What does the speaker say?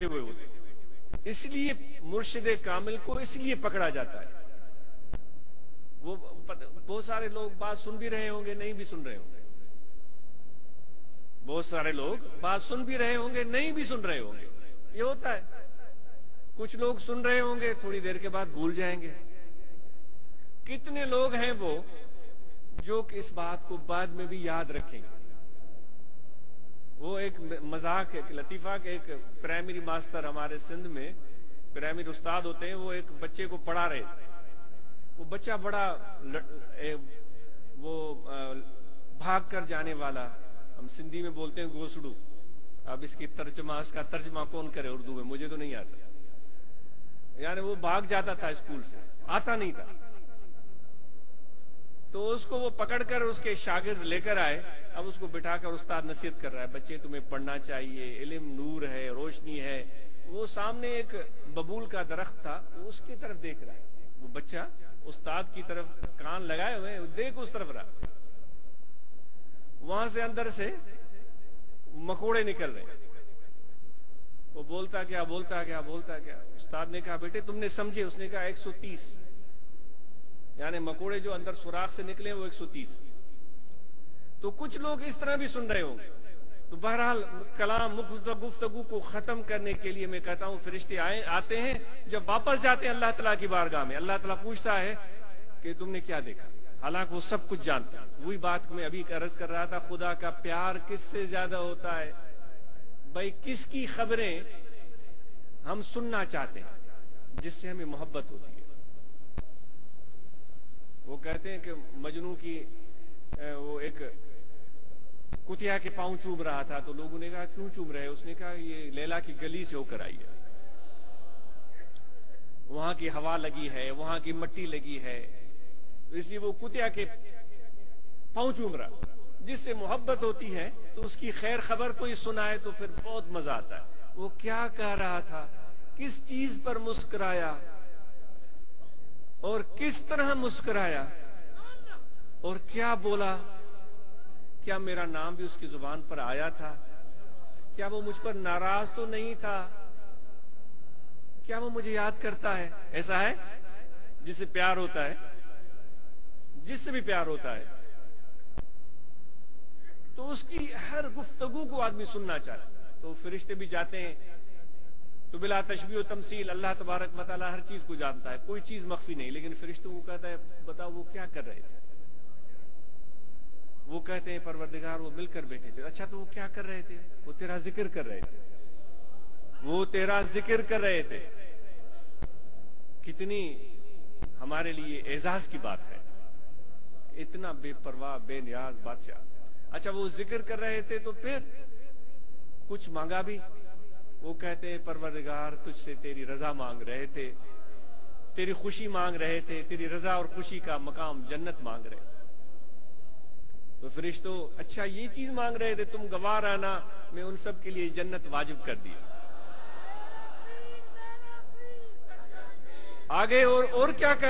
ہوئے ہوتے ہیں۔ اس لیے مرشد کامل کو اس لیے پکڑا جاتا ہے۔ وہ بہت سارے لوگ بات سن بھی رہے ہوں گے، نہیں بھی سن رہے ہوں گے، بہت سارے لوگ بات سن بھی رہے ہوں گے، نہیں بھی سن رہے ہوں گے، یہ ہوتا ہے۔ کچھ لوگ سن رہے ہوں گے، تھوڑی دیر کے بعد بھول جائیں گے۔ کتنے لوگ ہیں وہ جو کہ اس بات کو بعد میں بھی یاد رکھیں گے۔ وہ ایک مذاق، ایک لطیفہ کہ ایک پرائمری ماسٹر ہمارے سندھ میں پرائمری استاد ہوتے ہیں، وہ ایک بچے کو پڑھا رہے تھے۔ وہ بچہ بڑا وہ بھاگ کر جانے والا، ہم سندھی میں بولتے ہیں گوسڑو۔ اب اس کا ترجمہ کون کرے اردو میں، مجھے تو نہیں آتا۔ یعنی وہ بھاگ جاتا تھا اسکول سے، آتا نہیں تھا۔ تو اس کو وہ پکڑ کر اس کے شاگرد لے کر آئے۔ اب اس کو بٹھا کر استاد نصیحت کر رہا ہے، بچے تمہیں پڑھنا چاہیے، علم نور ہے، روشنی ہے۔ وہ سامنے ایک ببول کا درخت تھا، وہ اس کی طرف دیکھ رہا ہے۔ وہ بچہ استاد کی طرف کان لگائے ہوئے دیکھ اس طرف رہا۔ وہاں سے اندر سے مکوڑے نکل رہے۔ وہ بولتا کیا بولتا کیا بولتا کیا۔ استاد نے کہا بیٹے تم نے سمجھے؟ اس نے کہا 130، یعنی مکوڑے جو اندر سوراخ سے نکلے وہ 130۔ تو کچھ لوگ اس طرح بھی سن رہے ہوں گے۔ تو بہرحال کلام گفتگو کو ختم کرنے کے لیے میں کہتا ہوں فرشتے آتے ہیں، جب واپس جاتے ہیں اللہ تعالیٰ کی بارگاہ میں، اللہ تعالیٰ پوچھتا ہے کہ تم نے کیا دیکھا، حالانکہ وہ سب کچھ جانتا ہے۔ وہی بات میں ابھی عرض کر رہا تھا، خدا کا پیار کس سے زیادہ ہوتا ہے؟ بھائی کس کی خبریں ہم سننا چاہتے ہیں، جس سے ہمیں محبت ہوتی ہے۔ وہ کہتے ہیں کہ مجنوں کی وہ ایک کتیا کے پاؤں چوم رہا تھا، تو لوگوں نے کہا کیوں چوم رہے؟ اس نے کہا یہ لیلا کی گلی سے ہو کر آئی ہے، وہاں کی ہوا لگی ہے، وہاں کی مٹی لگی ہے، تو اس لیے وہ کتیا کے پاؤں چوم رہا۔ جس سے محبت ہوتی ہے تو اس کی خیر خبر کوئی سنائے تو پھر بہت مزہ آتا ہے۔ وہ کیا کہہ رہا تھا، کس چیز پر مسکرایا اور کس طرح مسکرایا اور کیا بولا، کیا میرا نام بھی اس کی زبان پر آیا تھا، کیا وہ مجھ پر ناراض تو نہیں تھا، کیا وہ مجھے یاد کرتا ہے؟ ایسا ہے جس سے پیار ہوتا ہے، جس سے بھی پیار ہوتا ہے تو اس کی ہر گفتگو کو آدمی سننا چاہتا ہے۔ تو فرشتے بھی جاتے ہیں تو بلا تشبیہ و تمثیل اللہ تبارک و تعالی ہر چیز کو جانتا ہے، کوئی چیز مخفی نہیں، لیکن فرشتوں کو کہتا ہے بتاؤ وہ کیا کر رہے تھے؟ وہ کہتے ہیں پروردگار وہ مل کر بیٹھے تھے۔ اچھا تو وہ کیا کر رہے تھے؟ وہ تیرا ذکر کر رہے تھے، وہ تیرا ذکر کر رہے تھے۔ کتنی ہمارے لیے اعزاز کی بات ہے، اتنا بے پرواہ بے نیاز بادشاہ۔ اچھا وہ ذکر کر رہے تھے تو پھر کچھ مانگا بھی؟ وہ کہتے ہیں پروردگار تجھ سے تیری رضا مانگ رہے تھے، تیری خوشی مانگ رہے تھے، تیری رضا اور خوشی کا مقام جنت مانگ رہے تھے۔ تو فرشتوں اچھا یہ چیز مانگ رہے تھے، تم گوار آنا، میں ان سب کے لیے جنت واجب کر دیا۔ آگے اور کیا کہہ